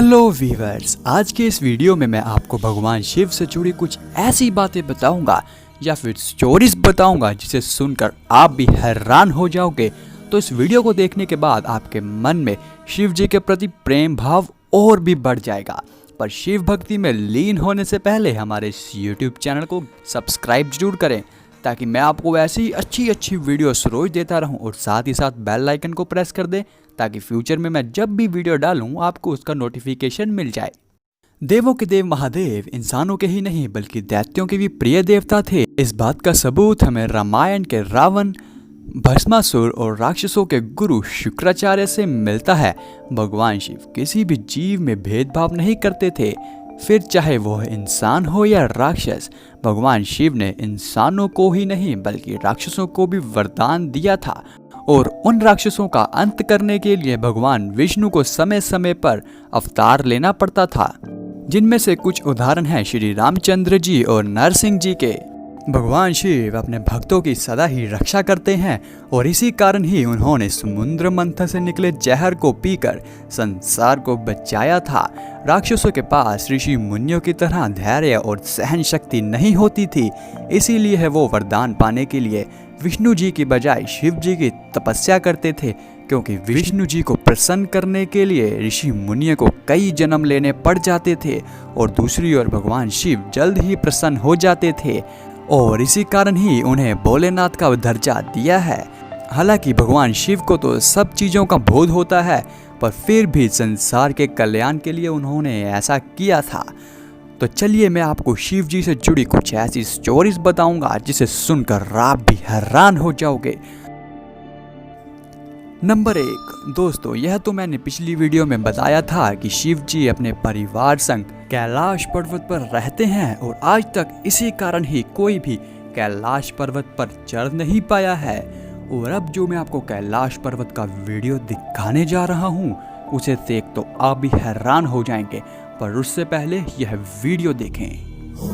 Hello viewers, आज के इस वीडियो में मैं आपको भगवान शिव से जुड़ी कुछ ऐसी बातें बताऊंगा या फिर स्टोरीज बताऊंगा जिसे सुनकर आप भी हैरान हो जाओगे। तो इस वीडियो को देखने के बाद आपके मन में शिव जी के प्रति प्रेम भाव और भी बढ़ जाएगा। पर शिव भक्ति में लीन होने से पहले हमारे इस YouTube चैनल को सब्सक्राइब जरूर करें ताकि मैं आपको ऐसी अच्छी वीडियोस रोज देता रहूं, और साथ ही साथ बेल आइकन को प्रेस कर दें ताकि फ्यूचर में मैं जब भी वीडियो डालूं आपको उसका नोटिफिकेशन मिल जाए। देवों के देव महादेव इंसानों के ही नहीं बल्कि दैत्यों के भी प्रिय देवता थे। इस बात का सबूत हमें रामायण के रावण, भस्मासुर और राक्षसों के गुरु शुक्राचार्य से मिलता है। भगवान शिव किसी भी जीव में भेदभाव नहीं करते थे, फिर चाहे वो इंसान हो या राक्षस। भगवान शिव ने इंसानों को ही नहीं बल्कि राक्षसों को भी वरदान दिया था, और उन राक्षसों का अंत करने के लिए भगवान विष्णु को समय समय पर अवतार लेना पड़ता था, जिनमें से कुछ उदाहरण हैं श्री रामचंद्र जी और नरसिंह जी के। भगवान शिव अपने भक्तों की सदा ही रक्षा करते हैं, और इसी कारण ही उन्होंने समुद्र मंथन से निकले जहर को पीकर संसार को बचाया था। राक्षसों के पास ऋषि मुनियों की तरह धैर्य और सहन शक्ति नहीं होती थी, इसीलिए है वो वरदान पाने के लिए विष्णु जी की बजाय शिव जी की तपस्या करते थे, क्योंकि विष्णु जी को प्रसन्न करने के लिए ऋषि मुनियों को कई जन्म लेने पड़ जाते थे, और दूसरी ओर भगवान शिव जल्द ही प्रसन्न हो जाते थे, और इसी कारण ही उन्हें भोलेनाथ का दर्जा दिया है। हालांकि भगवान शिव को तो सब चीज़ों का बोध होता है, पर फिर भी संसार के कल्याण के लिए उन्होंने ऐसा किया था। तो चलिए मैं आपको शिव जी से जुड़ी कुछ ऐसी स्टोरीज बताऊंगा जिसे सुनकर आप भी हैरान हो जाओगे। नंबर 1, दोस्तों यह तो मैंने पिछली वीडियो में बताया था कि शिव जी अपने परिवार संग कैलाश पर्वत पर रहते हैं, और आज तक इसी कारण ही कोई भी कैलाश पर्वत पर चढ़ नहीं पाया है। और अब जो मैं आपको कैलाश पर्वत का वीडियो दिखाने जा रहा हूँ उसे देख तो आप भी हैरान हो जाएंगे, पर उससे पहले यह वीडियो देखें। ओम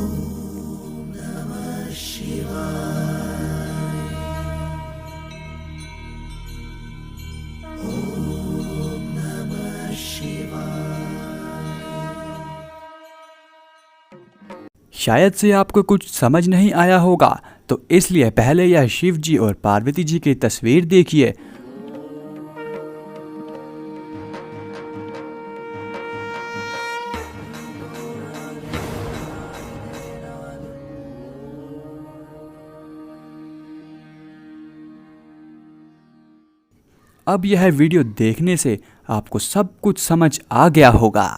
नमः शिवाय। ओम नमः शिवाय। शायद से आपको कुछ समझ नहीं आया होगा, तो इसलिए पहले यह शिव जी और पार्वती जी की तस्वीर देखिए। अब यह वीडियो देखने से आपको सब कुछ समझ आ गया होगा।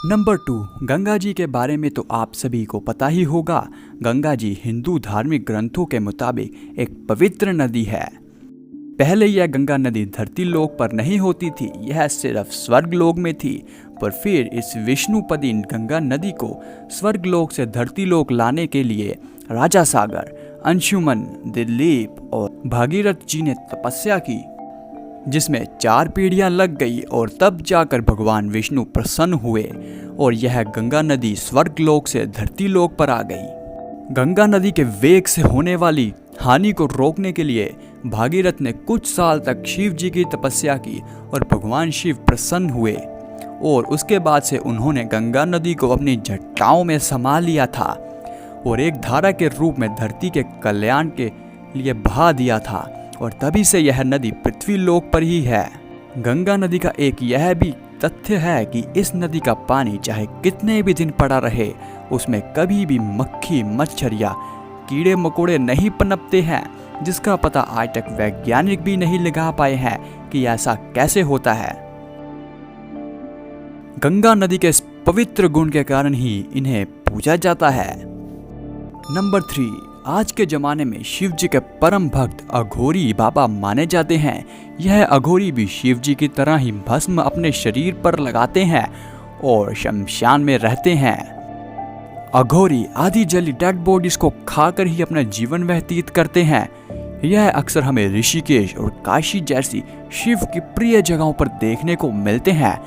नंबर 2, गंगा जी के बारे में तो आप सभी को पता ही होगा। गंगा जी हिंदू धार्मिक ग्रंथों के मुताबिक एक पवित्र नदी है। पहले यह गंगा नदी धरती लोक पर नहीं होती थी, यह सिर्फ स्वर्ग लोक में थी। पर फिर इस विष्णुपदी गंगा नदी को स्वर्ग लोक से धरती लोक लाने के लिए राजा सागर, अंशुमन, दिलीप और भागीरथ जी ने तपस्या की, जिसमें 4 पीढ़ियां लग गई, और तब जाकर भगवान विष्णु प्रसन्न हुए और यह गंगा नदी स्वर्ग लोक से धरती लोक पर आ गई। गंगा नदी के वेग से होने वाली हानि को रोकने के लिए भागीरथ ने कुछ साल तक शिव जी की तपस्या की, और भगवान शिव प्रसन्न हुए, और उसके बाद से उन्होंने गंगा नदी को अपनी जटाओं में समा लिया था और एक धारा के रूप में धरती के कल्याण के लिए बहा दिया था, और तभी से यह नदी पृथ्वी लोक पर ही है। गंगा नदी का एक यह भी तथ्य है कि इस नदी का पानी चाहे कितने भी दिन पड़ा रहे, उसमें कभी भी मक्खी, मच्छर या कीड़े मकोड़े नहीं पनपते हैं, जिसका पता आज तक वैज्ञानिक भी नहीं लगा पाए हैं कि ऐसा कैसे होता है। गंगा नदी के इस पवित्र गुण के कारण ही इन्हें पूजा जाता है। नंबर 3, आज के जमाने में शिव जी के परम भक्त अघोरी बाबा माने जाते हैं। यह अघोरी भी शिव जी की तरह ही भस्म अपने शरीर पर लगाते हैं और शमशान में रहते हैं। अघोरी आधी जली डेड बॉडीज को खाकर ही अपना जीवन व्यतीत करते हैं। यह अक्सर हमें ऋषिकेश और काशी जैसी शिव की प्रिय जगहों पर देखने को मिलते हैं।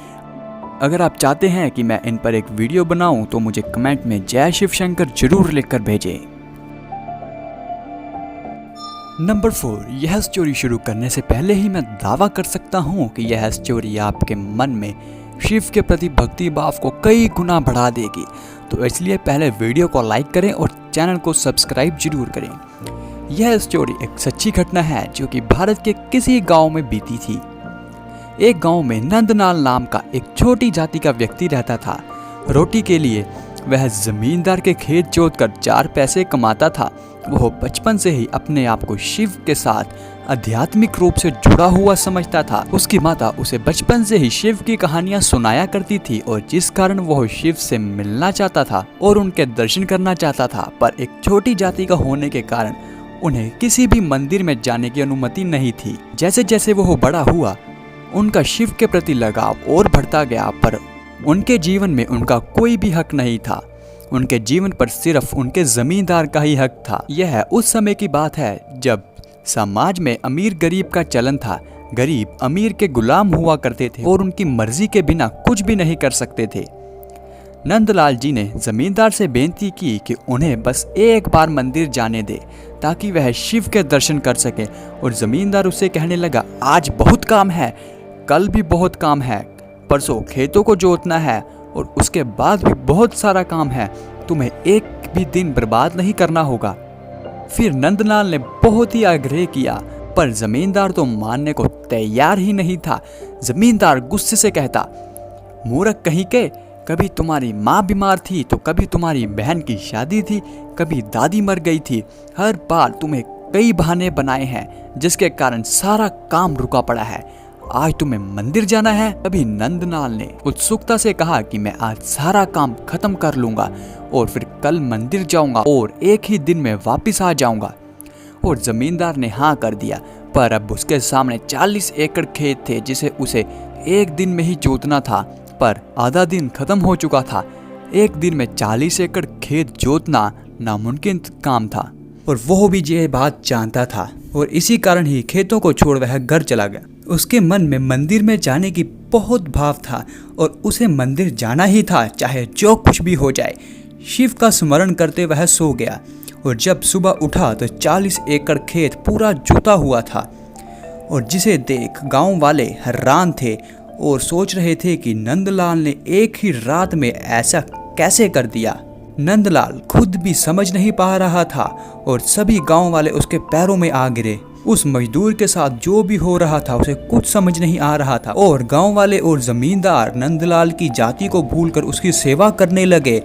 अगर आप चाहते हैं कि मैं इन पर एक वीडियो बनाऊं तो मुझे कमेंट में जय शिव शंकर जरूर लिखकर भेजें। नंबर 4, यह स्टोरी शुरू करने से पहले ही मैं दावा कर सकता हूँ कि यह स्टोरी आपके मन में शिव के प्रति भक्ति भाव को कई गुना बढ़ा देगी। तो इसलिए पहले वीडियो को लाइक करें और चैनल को सब्सक्राइब जरूर करें। यह स्टोरी एक सच्ची घटना है जो कि भारत के किसी गांव में बीती थी। एक गांव में नंदलाल नाम का एक छोटी जाति का व्यक्ति रहता था। रोटी के लिए वह जमींदार के खेत जोतकर 4 पैसे कमाता था। वह बचपन से ही अपने आप को शिव के साथ आध्यात्मिक रूप से जुड़ा हुआ समझता था। उसकी माता उसे बचपन से ही शिव की कहानियां सुनाया करती थी और जिस कारण वह शिव से मिलना चाहता था और उनके दर्शन करना चाहता था, पर एक छोटी जाति का होने के कारण उन्हें किसी भी मंदिर में जाने की अनुमति नहीं थी। जैसे जैसे वह बड़ा हुआ, उनका शिव के प्रति लगाव और बढ़ता गया, पर उनके जीवन में उनका कोई भी हक नहीं था। उनके जीवन पर सिर्फ उनके जमींदार का ही हक था। यह उस समय की बात है जब समाज में अमीर गरीब का चलन था। गरीब अमीर के गुलाम हुआ करते थे और उनकी मर्जी के बिना कुछ भी नहीं कर सकते थे। नंदलाल जी ने जमींदार से बेनती की कि उन्हें बस एक बार मंदिर जाने दे ताकि वह शिव के दर्शन कर सके। और जमींदार उससे कहने लगा, आज बहुत काम है, कल भी बहुत काम है, परसों खेतों को जोतना है और उसके बाद भी बहुत सारा काम है। तुम्हें एक भी दिन बर्बाद नहीं करना होगा। फिर नंदलाल ने बहुत ही आग्रह किया, पर जमींदार तो मानने को तैयार ही नहीं था। जमींदार गुस्से से कहता, मूर्ख कहीं के, कभी तुम्हारी माँ बीमार थी तो कभी तुम्हारी बहन की शादी थी, कभी दादी मर गई थी। हर बार तुम्हें कई बहाने बनाए हैं जिसके कारण सारा काम रुका पड़ा है। आज तुम्हें मंदिर जाना है। तभी नंदलाल ने उत्सुकता से कहा कि मैं आज सारा काम खत्म कर लूंगा और फिर कल मंदिर जाऊंगा और एक ही दिन में वापस आ जाऊंगा। और जमींदार ने हाँ कर दिया, पर अब उसके सामने 40 एकड़ खेत थे जिसे उसे एक दिन में ही जोतना था, पर आधा दिन खत्म हो चुका था। एक दिन में 40 एकड़ खेत जोतना नामुमकिन काम था और वह भी ये बात जानता था और इसी कारण ही खेतों को छोड़ वह घर चला गया। उसके मन में मंदिर में जाने की बहुत भाव था और उसे मंदिर जाना ही था, चाहे जो कुछ भी हो जाए। शिव का स्मरण करते वह सो गया और जब सुबह उठा तो 40 एकड़ खेत पूरा जोता हुआ था और जिसे देख गांव वाले हैरान थे और सोच रहे थे कि नंदलाल ने एक ही रात में ऐसा कैसे कर दिया। नंदलाल खुद भी समझ नहीं पा रहा था और सभी गांव वाले उसके पैरों में आ गिरे। उस मजदूर के साथ जो भी हो रहा था उसे कुछ समझ नहीं आ रहा था और गांव वाले और जमींदार नंदलाल की जाति को भूलकर उसकी सेवा करने लगे।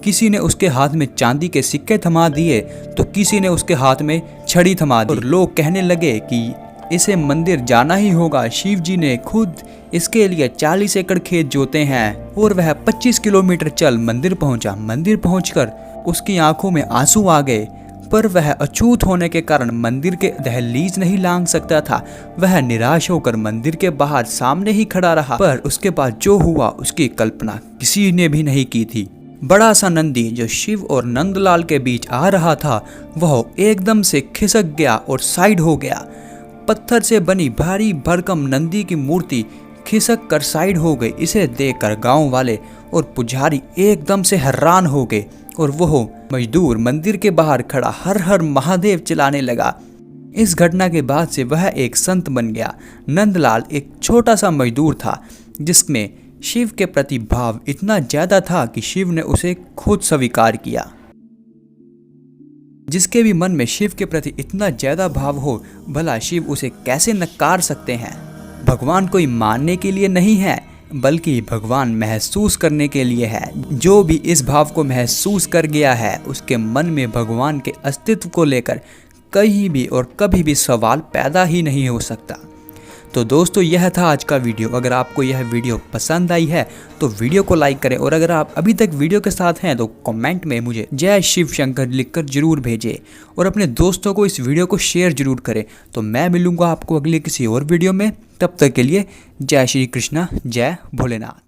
किसी ने उसके हाथ में चांदी के सिक्के थमा दिए तो किसी ने उसके हाथ में छड़ी थमा दी और लोग कहने लगे कि इसे मंदिर जाना ही होगा। शिव जी ने खुद इसके लिए 40 एकड़ खेत जोते हैं। और वह 25 किलोमीटर चल मंदिर पहुंचा। मंदिर पहुंचकर उसकी आंखों में आंसू आ गए, पर वह अछूत होने के कारण मंदिर के दहलीज नहीं लांघ सकता था। वह निराश होकर मंदिर के बाहर सामने ही खड़ा रहा, पर उसके बाद जो हुआ उसकी कल्पना किसी ने भी नहीं की थी। बड़ा सा नंदी जो शिव और नंदलाल के बीच आ रहा था वह एकदम से खिसक गया और साइड हो गया। पत्थर से बनी भारी भरकम नंदी की मूर्ति खिसक कर साइड हो गई। इसे देखकर गांव वाले और पुजारी एकदम से हैरान हो गए और वह मजदूर मंदिर के बाहर खड़ा हर हर महादेव चिल्लाने लगा। इस घटना के बाद से वह एक संत बन गया। नंदलाल एक छोटा सा मजदूर था जिसमें शिव के प्रति भाव इतना ज्यादा था कि शिव ने उसे खुद स्वीकार किया। जिसके भी मन में शिव के प्रति इतना ज्यादा भाव हो, भला शिव उसे कैसे नकार सकते हैं। भगवान कोई मानने के लिए नहीं है, बल्कि भगवान महसूस करने के लिए है। जो भी इस भाव को महसूस कर गया है उसके मन में भगवान के अस्तित्व को लेकर कहीं भी और कभी भी सवाल पैदा ही नहीं हो सकता। तो दोस्तों, यह था आज का वीडियो। अगर आपको यह वीडियो पसंद आई है तो वीडियो को लाइक करें और अगर आप अभी तक वीडियो के साथ हैं तो कमेंट में मुझे जय शिव शंकर लिखकर जरूर भेजें और अपने दोस्तों को इस वीडियो को शेयर जरूर करें। तो मैं मिलूंगा आपको अगले किसी और वीडियो में। तब तक के लिए जय श्री कृष्णा, जय भोलेनाथ।